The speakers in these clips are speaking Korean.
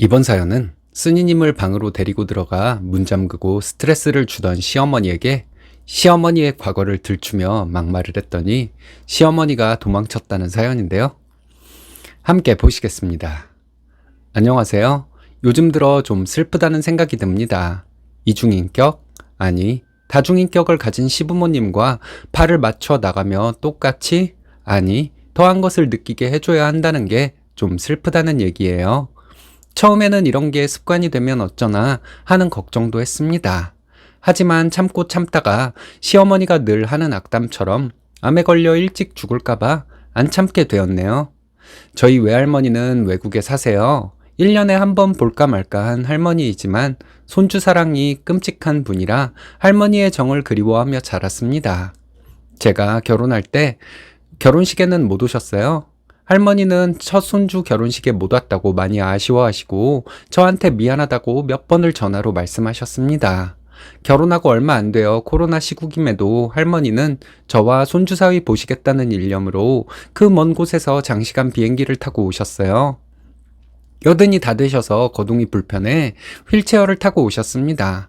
이번 사연은 쓰니님을 방으로 데리고 들어가 문 잠그고 스트레스를 주던 시어머니에게 시어머니의 과거를 들추며 막말을 했더니 시어머니가 도망쳤다는 사연인데요. 함께 보시겠습니다. 안녕하세요. 요즘 들어 좀 슬프다는 생각이 듭니다. 이중인격? 아니, 다중인격을 가진 시부모님과 팔을 맞춰 나가며 똑같이? 아니, 더한 것을 느끼게 해줘야 한다는 게 좀 슬프다는 얘기예요. 처음에는 이런 게 습관이 되면 어쩌나 하는 걱정도 했습니다. 하지만 참고 참다가 시어머니가 늘 하는 악담처럼 암에 걸려 일찍 죽을까봐 안 참게 되었네요. 저희 외할머니는 외국에 사세요. 1년에 한 번 볼까 말까 한 할머니이지만 손주 사랑이 끔찍한 분이라 할머니의 정을 그리워하며 자랐습니다. 제가 결혼할 때 결혼식에는 못 오셨어요. 할머니는 첫 손주 결혼식에 못 왔다고 많이 아쉬워하시고 저한테 미안하다고 몇 번을 전화로 말씀하셨습니다. 결혼하고 얼마 안 되어 코로나 시국임에도 할머니는 저와 손주 사위 보시겠다는 일념으로 그 먼 곳에서 장시간 비행기를 타고 오셨어요. 여든이 다 되셔서 거동이 불편해 휠체어를 타고 오셨습니다.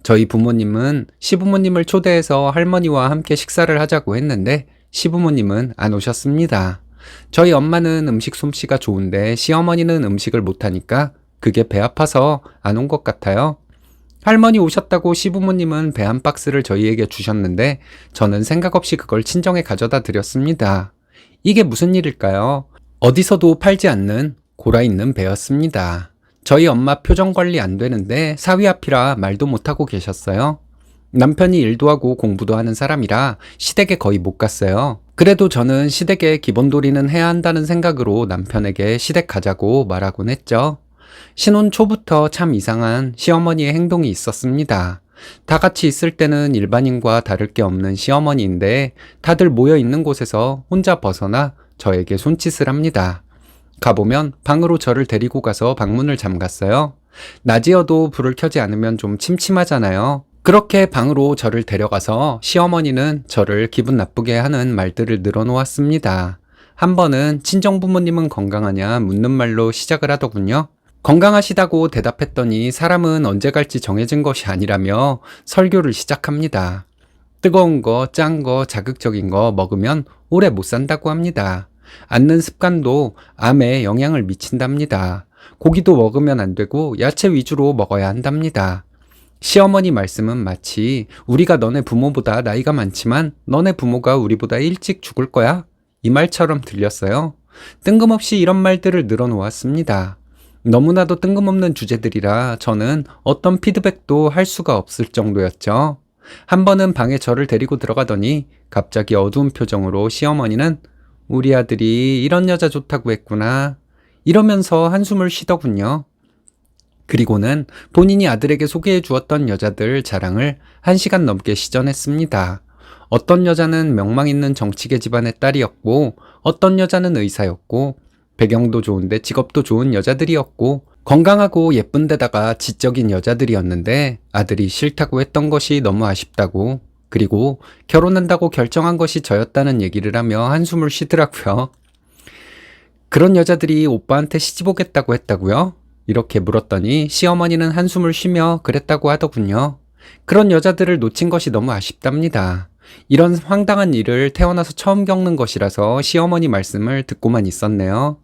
저희 부모님은 시부모님을 초대해서 할머니와 함께 식사를 하자고 했는데 시부모님은 안 오셨습니다. 저희 엄마는 음식 솜씨가 좋은데 시어머니는 음식을 못하니까 그게 배 아파서 안 온 것 같아요. 할머니 오셨다고 시부모님은 배 한 박스를 저희에게 주셨는데 저는 생각 없이 그걸 친정에 가져다 드렸습니다. 이게 무슨 일일까요? 어디서도 팔지 않는 골아 있는 배였습니다. 저희 엄마 표정 관리 안 되는데 사위 앞이라 말도 못하고 계셨어요. 남편이 일도 하고 공부도 하는 사람이라 시댁에 거의 못 갔어요. 그래도 저는 시댁에 기본돌이는 해야 한다는 생각으로 남편에게 시댁 가자고 말하곤 했죠. 신혼 초부터 참 이상한 시어머니의 행동이 있었습니다. 다 같이 있을 때는 일반인과 다를 게 없는 시어머니인데 다들 모여 있는 곳에서 혼자 벗어나 저에게 손짓을 합니다. 가보면 방으로 저를 데리고 가서 방문을 잠갔어요. 낮이어도 불을 켜지 않으면 좀 침침하잖아요. 그렇게 방으로 저를 데려가서 시어머니는 저를 기분 나쁘게 하는 말들을 늘어놓았습니다. 한 번은 친정부모님은 건강하냐 묻는 말로 시작을 하더군요. 건강하시다고 대답했더니 사람은 언제 갈지 정해진 것이 아니라며 설교를 시작합니다. 뜨거운 거, 짠 거, 자극적인 거 먹으면 오래 못 산다고 합니다. 앉는 습관도 암에 영향을 미친답니다. 고기도 먹으면 안 되고 야채 위주로 먹어야 한답니다. 시어머니 말씀은 마치 우리가 너네 부모보다 나이가 많지만 너네 부모가 우리보다 일찍 죽을 거야? 이 말처럼 들렸어요. 뜬금없이 이런 말들을 늘어놓았습니다. 너무나도 뜬금없는 주제들이라 저는 어떤 피드백도 할 수가 없을 정도였죠. 한 번은 방에 저를 데리고 들어가더니 갑자기 어두운 표정으로 시어머니는 우리 아들이 이런 여자 좋다고 했구나 이러면서 한숨을 쉬더군요. 그리고는 본인이 아들에게 소개해 주었던 여자들 자랑을 1시간 넘게 시전했습니다. 어떤 여자는 명망 있는 정치계 집안의 딸이었고 어떤 여자는 의사였고 배경도 좋은데 직업도 좋은 여자들이었고 건강하고 예쁜 데다가 지적인 여자들이었는데 아들이 싫다고 했던 것이 너무 아쉽다고 그리고 결혼한다고 결정한 것이 저였다는 얘기를 하며 한숨을 쉬더라고요. 그런 여자들이 오빠한테 시집 오겠다고 했다고요? 이렇게 물었더니 시어머니는 한숨을 쉬며 그랬다고 하더군요. 그런 여자들을 놓친 것이 너무 아쉽답니다. 이런 황당한 일을 태어나서 처음 겪는 것이라서 시어머니 말씀을 듣고만 있었네요.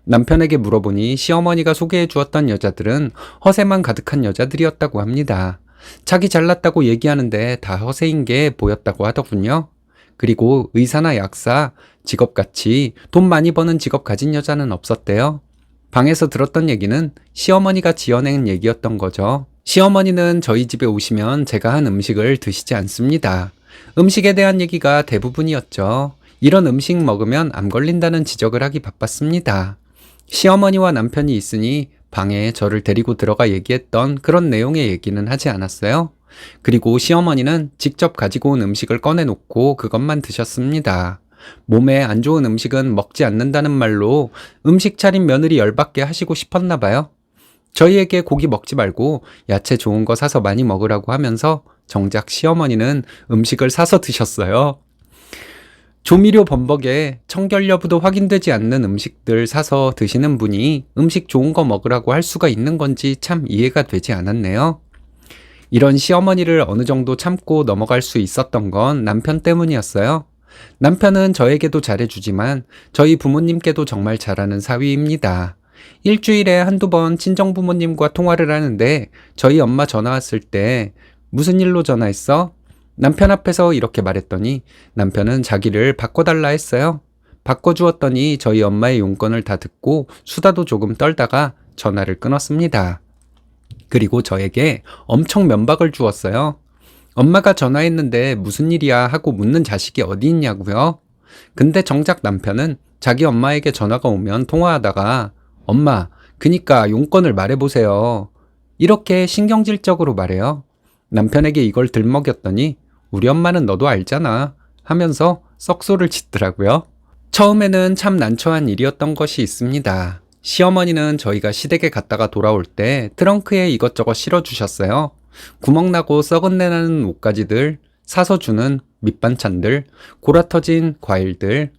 남편에게 물어보니 시어머니가 소개해 주었던 여자들은 허세만 가득한 여자들이었다고 합니다. 자기 잘났다고 얘기하는데 다 허세인 게 보였다고 하더군요. 그리고 의사나 약사, 직업같이 돈 많이 버는 직업 가진 여자는 없었대요. 방에서 들었던 얘기는 시어머니가 지어낸 얘기였던 거죠. 시어머니는 저희 집에 오시면 제가 한 음식을 드시지 않습니다. 음식에 대한 얘기가 대부분이었죠. 이런 음식 먹으면 암 걸린다는 지적을 하기 바빴습니다. 시어머니와 남편이 있으니 방에 저를 데리고 들어가 얘기했던 그런 내용의 얘기는 하지 않았어요. 그리고 시어머니는 직접 가지고 온 음식을 꺼내놓고 그것만 드셨습니다. 몸에 안 좋은 음식은 먹지 않는다는 말로 음식 차린 며느리 열받게 하시고 싶었나 봐요. 저희에게 고기 먹지 말고 야채 좋은 거 사서 많이 먹으라고 하면서 정작 시어머니는 음식을 사서 드셨어요. 조미료 범벅에 청결 여부도 확인되지 않는 음식들 사서 드시는 분이 음식 좋은 거 먹으라고 할 수가 있는 건지 참 이해가 되지 않았네요. 이런 시어머니를 어느 정도 참고 넘어갈 수 있었던 건 남편 때문이었어요. 남편은 저에게도 잘해주지만 저희 부모님께도 정말 잘하는 사위입니다. 일주일에 한두 번 친정 부모님과 통화를 하는데 저희 엄마 전화 왔을 때 무슨 일로 전화했어? 남편 앞에서 이렇게 말했더니 남편은 자기를 바꿔달라 했어요. 바꿔주었더니 저희 엄마의 용건을 다 듣고 수다도 조금 떨다가 전화를 끊었습니다. 그리고 저에게 엄청 면박을 주었어요. 엄마가 전화했는데 무슨 일이야 하고 묻는 자식이 어디 있냐고요? 근데 정작 남편은 자기 엄마에게 전화가 오면 통화하다가 엄마, 그니까 용건을 말해보세요. 이렇게 신경질적으로 말해요. 남편에게 이걸 들먹였더니 우리 엄마는 너도 알잖아 하면서 썩소를 짓더라고요. 처음에는 참 난처한 일이었던 것이 있습니다. 시어머니는 저희가 시댁에 갔다가 돌아올 때 트렁크에 이것저것 실어주셨어요. 구멍나고 썩은 내 나는 옷가지들, 사서 주는 밑반찬들, 골아터진 과일들.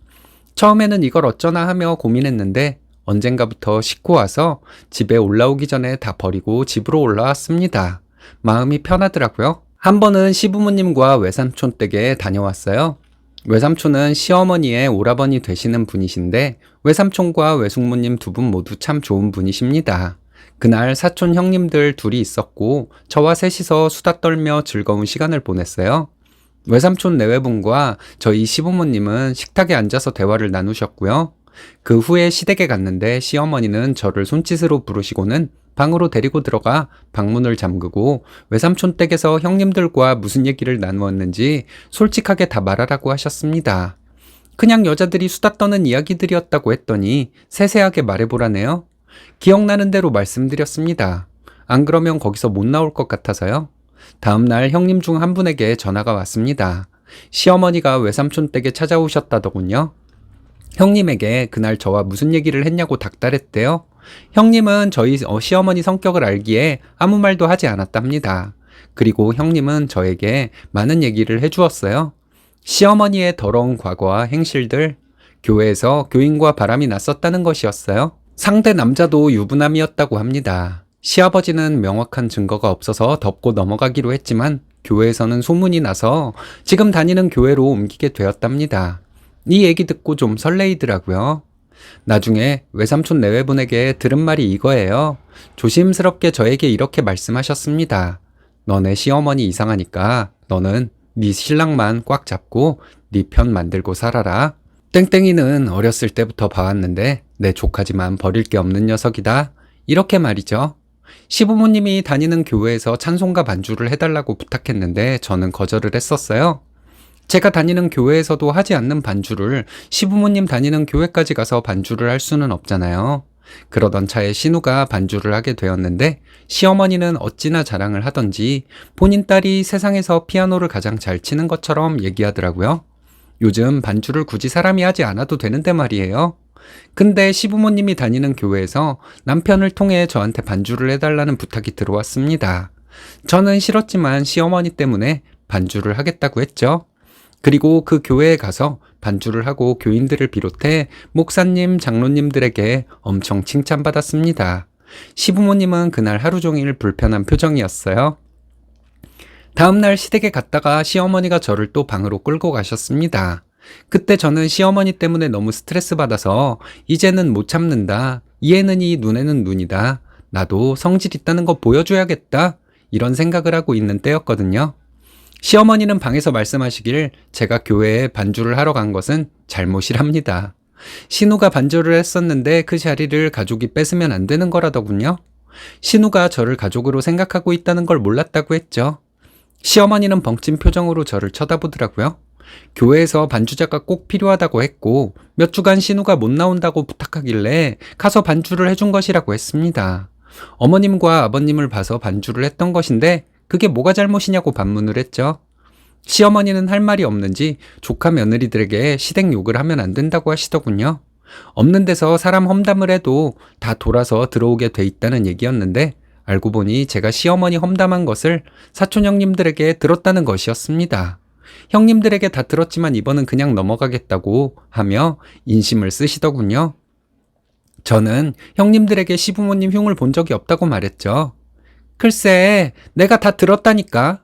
처음에는 이걸 어쩌나 하며 고민했는데 언젠가부터 싣고 와서 집에 올라오기 전에 다 버리고 집으로 올라왔습니다. 마음이 편하더라고요. 한 번은 시부모님과 외삼촌 댁에 다녀왔어요. 외삼촌은 시어머니의 오라버니 되시는 분이신데 외삼촌과 외숙모님 두 분 모두 참 좋은 분이십니다. 그날 사촌 형님들 둘이 있었고 저와 셋이서 수다 떨며 즐거운 시간을 보냈어요. 외삼촌 내외분과 저희 시부모님은 식탁에 앉아서 대화를 나누셨고요. 그 후에 시댁에 갔는데 시어머니는 저를 손짓으로 부르시고는 방으로 데리고 들어가 방문을 잠그고 외삼촌 댁에서 형님들과 무슨 얘기를 나누었는지 솔직하게 다 말하라고 하셨습니다. 그냥 여자들이 수다 떠는 이야기들이었다고 했더니 세세하게 말해보라네요. 기억나는 대로 말씀드렸습니다. 안 그러면 거기서 못 나올 것 같아서요. 다음날 형님 중 한 분에게 전화가 왔습니다. 시어머니가 외삼촌 댁에 찾아오셨다더군요. 형님에게 그날 저와 무슨 얘기를 했냐고 닥달했대요. 형님은 저희 시어머니 성격을 알기에 아무 말도 하지 않았답니다. 그리고 형님은 저에게 많은 얘기를 해주었어요. 시어머니의 더러운 과거와 행실들, 교회에서 교인과 바람이 났었다는 것이었어요. 상대 남자도 유부남이었다고 합니다. 시아버지는 명확한 증거가 없어서 덮고 넘어가기로 했지만 교회에서는 소문이 나서 지금 다니는 교회로 옮기게 되었답니다. 이 얘기 듣고 좀 설레이더라고요. 나중에 외삼촌 내외분에게 들은 말이 이거예요. 조심스럽게 저에게 이렇게 말씀하셨습니다. 너네 시어머니 이상하니까 너는 네 신랑만 꽉 잡고 네 편 만들고 살아라. 땡땡이는 어렸을 때부터 봐왔는데 내 조카지만 버릴 게 없는 녀석이다. 이렇게 말이죠. 시부모님이 다니는 교회에서 찬송가 반주를 해달라고 부탁했는데 저는 거절을 했었어요. 제가 다니는 교회에서도 하지 않는 반주를 시부모님 다니는 교회까지 가서 반주를 할 수는 없잖아요. 그러던 차에 신우가 반주를 하게 되었는데 시어머니는 어찌나 자랑을 하던지 본인 딸이 세상에서 피아노를 가장 잘 치는 것처럼 얘기하더라고요. 요즘 반주를 굳이 사람이 하지 않아도 되는데 말이에요. 근데 시부모님이 다니는 교회에서 남편을 통해 저한테 반주를 해달라는 부탁이 들어왔습니다. 저는 싫었지만 시어머니 때문에 반주를 하겠다고 했죠. 그리고 그 교회에 가서 반주를 하고 교인들을 비롯해 목사님, 장로님들에게 엄청 칭찬받았습니다. 시부모님은 그날 하루 종일 불편한 표정이었어요. 다음날 시댁에 갔다가 시어머니가 저를 또 방으로 끌고 가셨습니다. 그때 저는 시어머니 때문에 너무 스트레스 받아서 이제는 못 참는다. 이에는 이, 눈에는 눈이다. 나도 성질 있다는 거 보여줘야겠다. 이런 생각을 하고 있는 때였거든요. 시어머니는 방에서 말씀하시길 제가 교회에 반주를 하러 간 것은 잘못이랍니다. 신우가 반주를 했었는데 그 자리를 가족이 뺏으면 안 되는 거라더군요. 신우가 저를 가족으로 생각하고 있다는 걸 몰랐다고 했죠. 시어머니는 벙찐 표정으로 저를 쳐다보더라고요. 교회에서 반주자가 꼭 필요하다고 했고 몇 주간 신우가 못 나온다고 부탁하길래 가서 반주를 해준 것이라고 했습니다. 어머님과 아버님을 봐서 반주를 했던 것인데 그게 뭐가 잘못이냐고 반문을 했죠. 시어머니는 할 말이 없는지 조카 며느리들에게 시댁 욕을 하면 안 된다고 하시더군요. 없는 데서 사람 험담을 해도 다 돌아서 들어오게 돼 있다는 얘기였는데 알고 보니 제가 시어머니 험담한 것을 사촌 형님들에게 들었다는 것이었습니다. 형님들에게 다 들었지만 이번은 그냥 넘어가겠다고 하며 인심을 쓰시더군요. 저는 형님들에게 시부모님 흉을 본 적이 없다고 말했죠. 글쎄, 내가 다 들었다니까.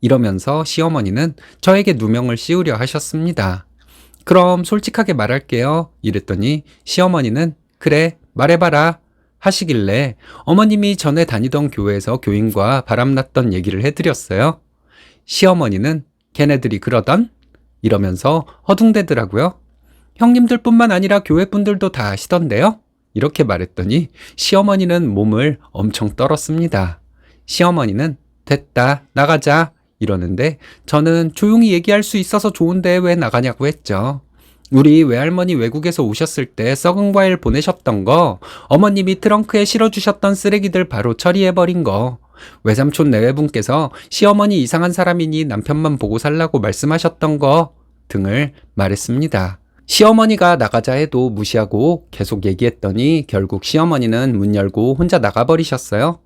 이러면서 시어머니는 저에게 누명을 씌우려 하셨습니다. 그럼 솔직하게 말할게요. 이랬더니 시어머니는 그래, 말해봐라. 하시길래 어머님이 전에 다니던 교회에서 교인과 바람났던 얘기를 해드렸어요. 시어머니는 걔네들이 그러던? 이러면서 허둥대더라고요. 형님들뿐만 아니라 교회분들도 다 아시던데요? 이렇게 말했더니 시어머니는 몸을 엄청 떨었습니다. 시어머니는 됐다, 나가자. 이러는데 저는 조용히 얘기할 수 있어서 좋은데 왜 나가냐고 했죠. 우리 외할머니 외국에서 오셨을 때 썩은 과일 보내셨던 거, 어머님이 트렁크에 실어주셨던 쓰레기들 바로 처리해버린 거, 외삼촌 내외분께서 시어머니 이상한 사람이니 남편만 보고 살라고 말씀하셨던 거 등을 말했습니다. 시어머니가 나가자 해도 무시하고 계속 얘기했더니 결국 시어머니는 문 열고 혼자 나가버리셨어요.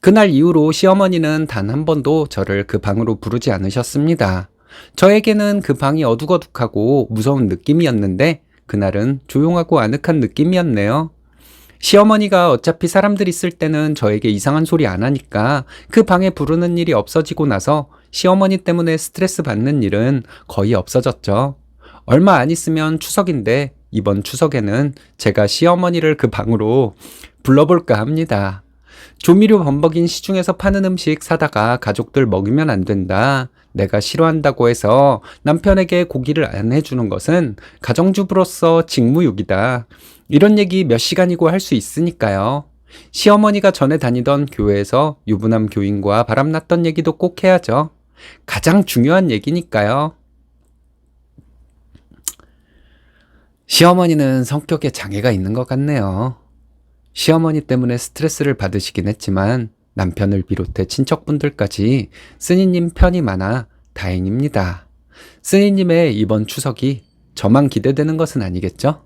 그날 이후로 시어머니는 단 한 번도 저를 그 방으로 부르지 않으셨습니다. 저에게는 그 방이 어둑어둑하고 무서운 느낌이었는데 그날은 조용하고 아늑한 느낌이었네요. 시어머니가 어차피 사람들 있을 때는 저에게 이상한 소리 안 하니까 그 방에 부르는 일이 없어지고 나서 시어머니 때문에 스트레스 받는 일은 거의 없어졌죠. 얼마 안 있으면 추석인데 이번 추석에는 제가 시어머니를 그 방으로 불러볼까 합니다. 조미료 범벅인 시중에서 파는 음식 사다가 가족들 먹이면 안 된다. 내가 싫어한다고 해서 남편에게 고기를 안 해주는 것은 가정주부로서 직무유기다. 이런 얘기 몇 시간이고 할 수 있으니까요. 시어머니가 전에 다니던 교회에서 유부남 교인과 바람났던 얘기도 꼭 해야죠. 가장 중요한 얘기니까요. 시어머니는 성격에 장애가 있는 것 같네요. 시어머니 때문에 스트레스를 받으시긴 했지만 남편을 비롯해 친척분들까지 스니님 편이 많아 다행입니다. 스니님의 이번 추석이 저만 기대되는 것은 아니겠죠?